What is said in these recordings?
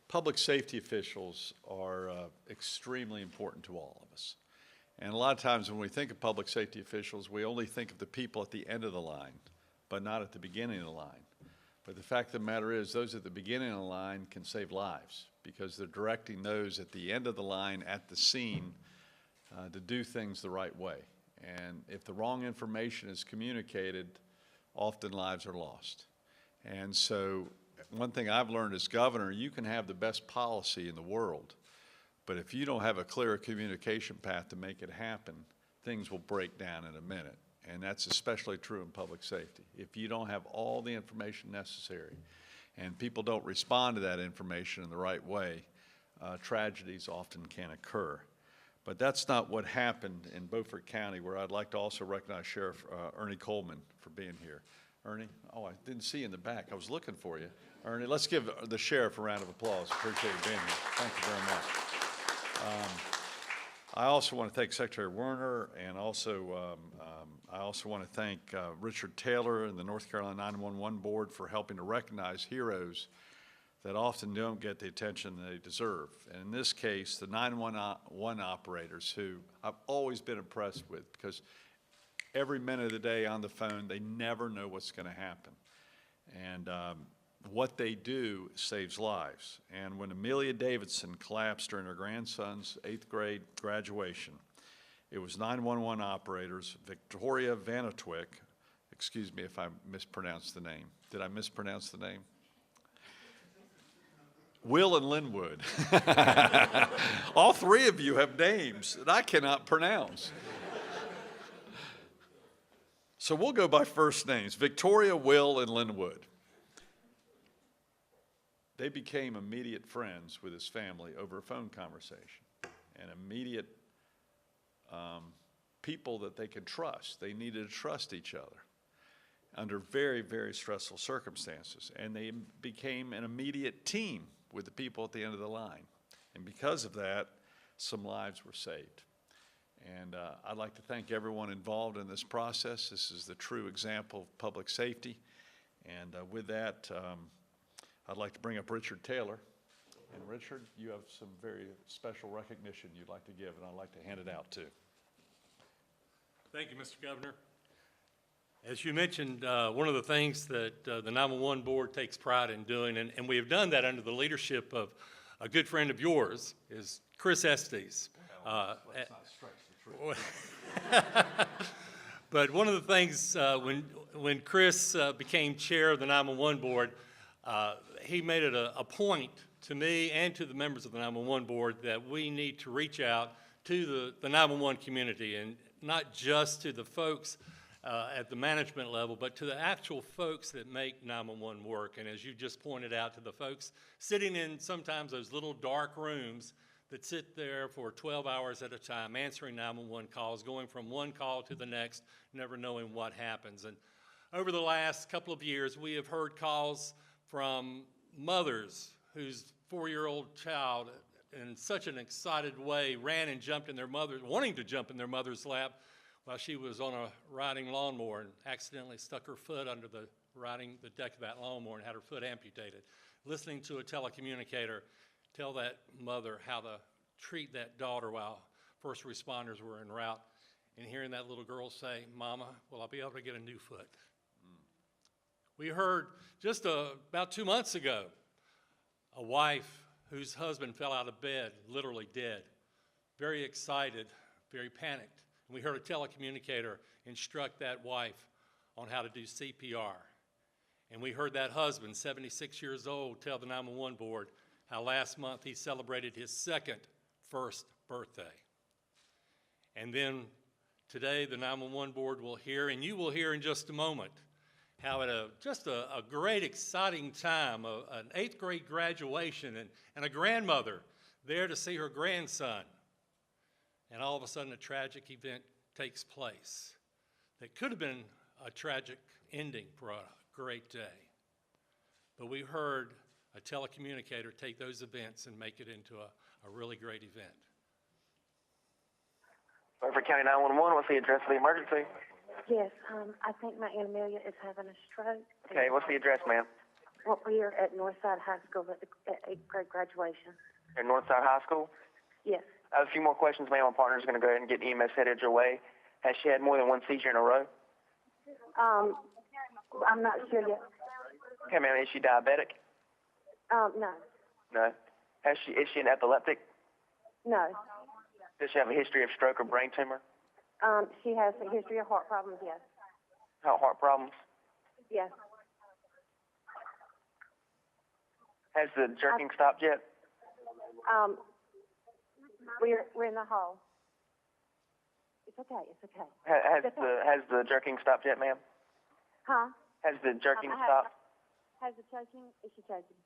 Public safety officials are extremely important to all of us. And a lot of times when we think of public safety officials, we only think of the people at the end of the line, but not at the beginning of the line. But the fact of the matter is, those at the beginning of the line can save lives because they're directing those at the end of the line at the scene to do things the right way. And if the wrong information is communicated, often lives are lost. And so one thing I've learned as governor, you can have the best policy in the world, but if you don't have a clear communication path to make it happen, things will break down in a minute. And that's especially true in public safety. If you don't have all the information necessary and people don't respond to that information in the right way, tragedies often can occur. But that's not what happened in Beaufort County, where I'd like to also recognize Sheriff Ernie Coleman for being here. Ernie, oh, I didn't see you in the back. I was looking for you. Ernie, let's give the sheriff a round of applause. Appreciate you being here. Thank you very much. I also want to thank Secretary Werner, and also I also want to thank Richard Taylor and the North Carolina 911 Board for helping to recognize heroes that often don't get the attention they deserve. And in this case, the 911 operators, who I've always been impressed with, because every minute of the day on the phone, they never know what's going to happen. And what they do saves lives. And when Amelia Davidson collapsed during her grandson's 8th grade graduation, it was 911 operators, Victoria Vanatwick, excuse me if I mispronounced the name. Did I mispronounce the name? Will and Linwood. All three of you have names that I cannot pronounce. So we'll go by first names, Victoria, Will, and Linwood. They became immediate friends with his family over a phone conversation, and immediate people that they could trust. They needed to trust each other under very, very stressful circumstances, and they became an immediate team with the people at the end of the line. And because of that, some lives were saved. And I'd like to thank everyone involved in this process. This is the true example of public safety. And with that, I'd like to bring up Richard Taylor. And Richard, you have some very special recognition you'd like to give, and I'd like to hand it out too. Thank you, Mr. Governor. As you mentioned, one of the things that the 911 Board takes pride in doing, and we have done that under the leadership of a good friend of yours, is Chris Estes. Let's not stretch the truth. But one of the things, when Chris became chair of the 911 Board, he made it a point to me and to the members of the 911 Board that we need to reach out to the 911 community, and not just to the folks at the management level, but to the actual folks that make 911 work. And as you just pointed out, to the folks sitting in sometimes those little dark rooms that sit there for 12 hours at a time, answering 911 calls, going from one call to the next, never knowing what happens. And over the last couple of years, we have heard calls from mothers whose 4-year-old child, in such an excited way, ran and jumped in their mother, wanting to jump in their mother's lap, while she was on a riding lawnmower and accidentally stuck her foot under the deck of that lawnmower and had her foot amputated. Listening to a telecommunicator tell that mother how to treat that daughter while first responders were en route, and hearing that little girl say, "Mama, will I be able to get a new foot?" We heard just about 2 months ago, a wife whose husband fell out of bed, literally dead, very excited, very panicked. And we heard a telecommunicator instruct that wife on how to do CPR. And we heard that husband, 76 years old, tell the 911 Board how last month he celebrated his first birthday. And then today the 911 Board will hear, and you will hear in just a moment, how at just a great, exciting time, an 8th grade graduation, and a grandmother there to see her grandson. And all of a sudden a tragic event takes place that could have been a tragic ending for a great day. But we heard a telecommunicator take those events and make it into a really great event. Beaufort County 911, what's the address of the emergency? Yes, I think my Aunt Amelia is having a stroke. Okay, what's the address, ma'am? What year at Northside High School at the eighth grade graduation? At Northside High School? Yes. I have a few more questions, ma'am. My partner's going to go ahead and get EMS headed your way. Has she had more than one seizure in a row? I'm not sure yet. Okay, ma'am. Is she diabetic? No. No. Is she an epileptic? No. Does she have a history of stroke or brain tumor? She has a history of heart problems, yes. Heart problems? Yes. Has the jerking stopped yet? We're in the hall. It's okay, it's okay. Has the jerking stopped yet, ma'am? Huh? Has the jerking I have- stopped? Has the choking? Is she choking?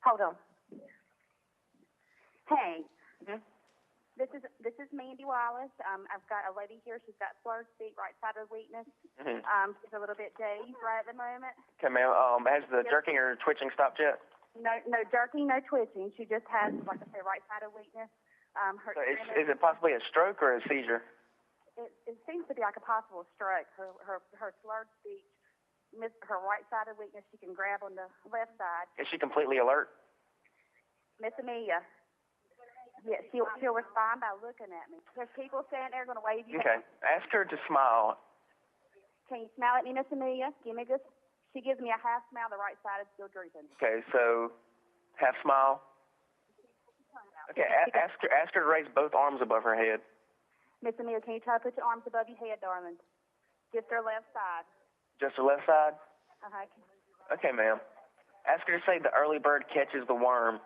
Hold on. Hey, Mhm. this is Mandy Wallace. I've got a lady here. She's got slurred speech, right side of weakness. Mhm. She's a little bit dazed right at the moment. Okay, ma'am. Has the jerking or twitching stopped yet? No jerking, no twitching. She just has, like I said, right side of weakness. Her So is it possibly a stroke or a seizure? it seems to be like a possible stroke. Her slurred speech, her right side of weakness. She can grab on the left side. Is she completely alert? Miss Amelia. Yeah, she'll respond by looking at me. There's people standing there going to wave you Okay. back. Ask her to smile. Can you smile at me, Miss Amelia? Give me this. She gives me a half smile. The right side is still drooping. Okay, so half smile. Okay, ask her to raise both arms above her head. Miss Amelia, can you try to put your arms above your head, darling? Just her left side. Just her left side? Uh-huh. Okay, ma'am. Ask her to say the early bird catches the worm.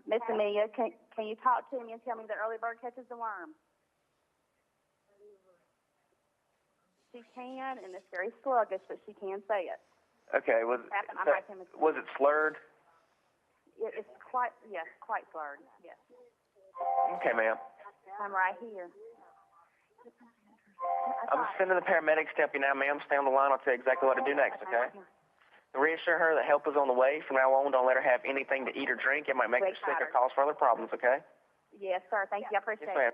Miss Amelia, can you talk to me and tell me the early bird catches the worm? She can, and it's very sluggish, but she can say it. Okay, was it slurred? It's quite slurred, yes. Okay, ma'am. I'm right here. I'm sending the paramedics to help you now, ma'am. Stay on the line. I'll tell you exactly what to do next, okay? Reassure her that help is on the way. From now on, don't let her have anything to eat or drink. It might make her sick or cause further problems, okay? Yes, sir. Thank you. I appreciate Yes, it. ma'am.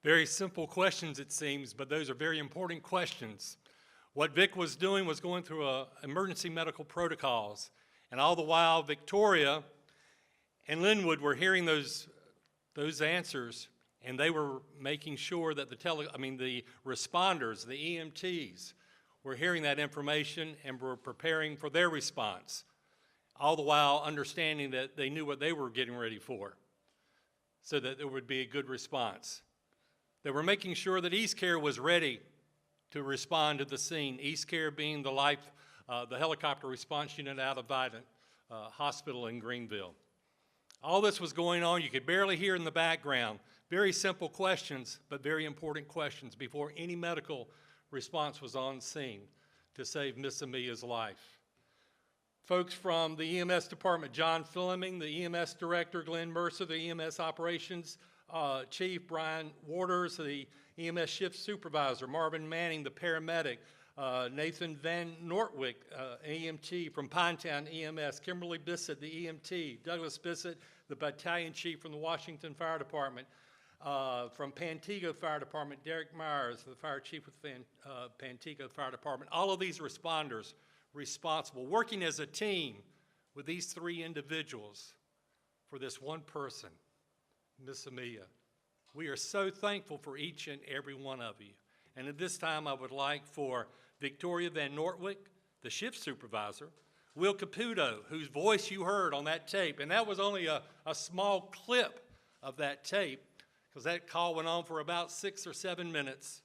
Very simple questions, it seems, but those are very important questions. What Vic was doing was going through emergency medical protocols, and all the while Victoria and Linwood were hearing those answers, and they were making sure that the responders, the EMTs, were hearing that information and were preparing for their response, all the while understanding that they knew what they were getting ready for, so that there would be a good response. They were making sure that East Care was ready to respond to the scene, East Care being the helicopter response unit out of Vidant Hospital in Greenville. All this was going on. You could barely hear in the background. Very simple questions, but very important questions before any medical response was on scene to save Miss Amelia's life. Folks from the EMS department, John Fleming, the EMS director, Glenn Mercer, the EMS operations chief, Brian Waters, the EMS shift supervisor, Marvin Manning, the paramedic, Nathan Van Nortwick, EMT from Pinetown EMS, Kimberly Bissett, the EMT, Douglas Bissett, the battalion chief from the Washington Fire Department, from Pantego Fire Department, Derek Myers, the fire chief with Pantego Fire Department. All of these responders responsible, working as a team with these three individuals for this one person, Miss Amelia. We are so thankful for each and every one of you. And at this time, I would like for Victoria Van Nortwick, the shift supervisor, Will Caputo, whose voice you heard on that tape, and that was only a small clip of that tape, because that call went on for about 6 or 7 minutes,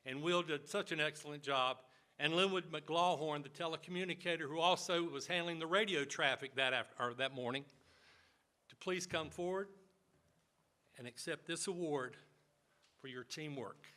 and Will did such an excellent job. And Linwood McLawhorn, the telecommunicator, who also was handling the radio traffic that morning, to please come forward and accept this award for your teamwork.